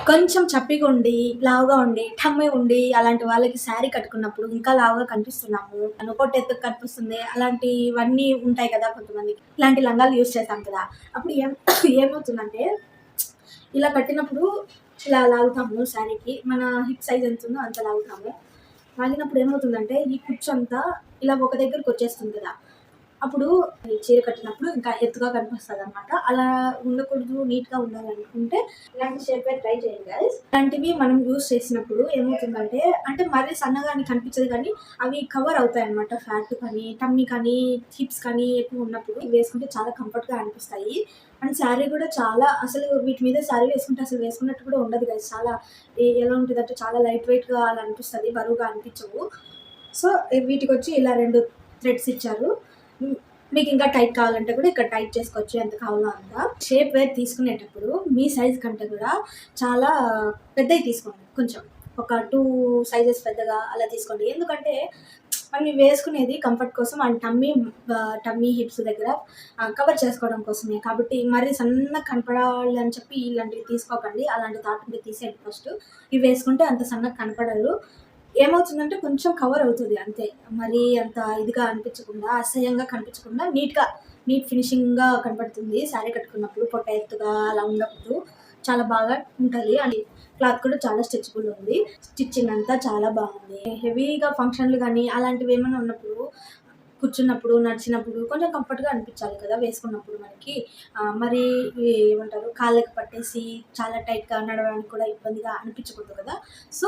కొంచెం చప్పిగా ఉండి, లావుగా ఉండి, టమ్మి ఉండి అలాంటి వాళ్ళకి శారీ కట్టుకున్నప్పుడు ఇంకా లావుగా కనిపిస్తున్నాము, పొట్ట ఎత్తుకు కనిపిస్తుంది అలాంటివన్నీ ఉంటాయి కదా కొంతమందికి. ఇలాంటి లంగాలు యూజ్ చేస్తాం కదా, అప్పుడు ఏమవుతుందంటే ఇలా కట్టినప్పుడు ఇలా లాగుతాము శారీకి, మన హిప్ సైజ్ ఎంత ఉందో అంత లాగుతాము. లాగినప్పుడు ఏమవుతుందంటే ఈ కుచ్చు అంతా ఇలా ఒక దగ్గరకు వచ్చేస్తుంది కదా, అప్పుడు చీర కట్టినప్పుడు ఇంకా ఎత్తుగా కనిపిస్తుంది అనమాట. అలా ఉండకూడదు, నీట్గా ఉండాలనుకుంటే ఇలాంటి షేప్ ట్రై చేయండి గైస్. ఇలాంటివి మనం యూస్ చేసినప్పుడు ఏమవుతుందంటే అంటే మరీ సన్నగా అని కనిపించదు, కానీ అవి కవర్ అవుతాయి అనమాట. ఫ్యాట్ కానీ, టమ్మీ కానీ, హిప్స్ కానీ ఎక్కువ ఉన్నప్పుడు ఇవి వేసుకుంటే చాలా కంఫర్ట్గా అనిపిస్తాయి. అండ్ శారీ కూడా చాలా, అసలు వీటి మీద శారీ వేసుకుంటే అసలు వేసుకున్నట్టు కూడా ఉండదు గైస్. చాలా ఎలా ఉంటుంది అంటే చాలా లైట్ వెయిట్గా అలా అనిపిస్తుంది, బరువుగా అనిపించవు. సో వీటికి వచ్చి ఇలా 2 థ్రెడ్స్ ఇచ్చారు. మీకు ఇంకా టైట్ కావాలంటే కూడా ఇక్కడ టైట్ చేసుకోవచ్చు, ఎంత కావాలో అంత. షేప్ వేర్ తీసుకునేటప్పుడు మీ సైజ్ కంటే కూడా చాలా పెద్దవి తీసుకోండి, కొంచెం ఒక 2 సైజెస్ పెద్దగా అలా తీసుకోండి. ఎందుకంటే మనం వేసుకునేది కంఫర్ట్ కోసం అండ్ టమ్మీ హిప్స్ దగ్గర కవర్ చేసుకోవడం కోసమే. కాబట్టి మరీ సన్నగా కనపడాలి అని చెప్పి ఇలాంటివి తీసుకోకండి, అలాంటి థాట్ ఉంటే తీసేయండి ఫస్ట్. ఇవి వేసుకుంటే అంత సన్నగా కనపడరు. ఏమవుతుందంటే కొంచెం కవర్ అవుతుంది అంతే, మరీ అంత ఇదిగా అనిపించకుండా, అసహ్యంగా కనిపించకుండా నీట్ ఫినిషింగ్గా కనపడుతుంది శారీ కట్టుకున్నప్పుడు. పొట్ట ఎత్తుగా అలా ఉండకూడదు, చాలా బాగా ఉంటుంది. అండ్ క్లాత్ కూడా చాలా స్ట్రెచబుల్ ఉంది, స్టిచ్చింగ్ అంతా చాలా బాగుంది. హెవీగా ఫంక్షన్లు కానీ అలాంటివి ఏమైనా ఉన్నప్పుడు, కూర్చున్నప్పుడు, నడిచినప్పుడు కొంచెం కంఫర్ట్గా అనిపించాలి కదా వేసుకున్నప్పుడు మనకి. మరి ఏమంటారు, కాళ్ళకి పట్టేసి చాలా టైట్గా నడవడానికి కూడా ఇబ్బందిగా అనిపించకూడదు కదా. సో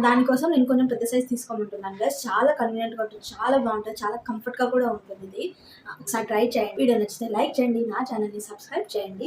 దానికోసం నేను కొంచెం పెద్ద సైజ్ తీసుకోమంటున్నాను గైస్. చాలా కన్వీనియంట్గా ఉంటుంది, చాలా బాగుంటుంది, చాలా కంఫర్ట్గా కూడా ఉంటుంది ఇది. ఒకసారి ట్రై చేయండి. వీడియో నచ్చితే లైక్ చేయండి, నా ఛానల్ని సబ్స్క్రైబ్ చేయండి.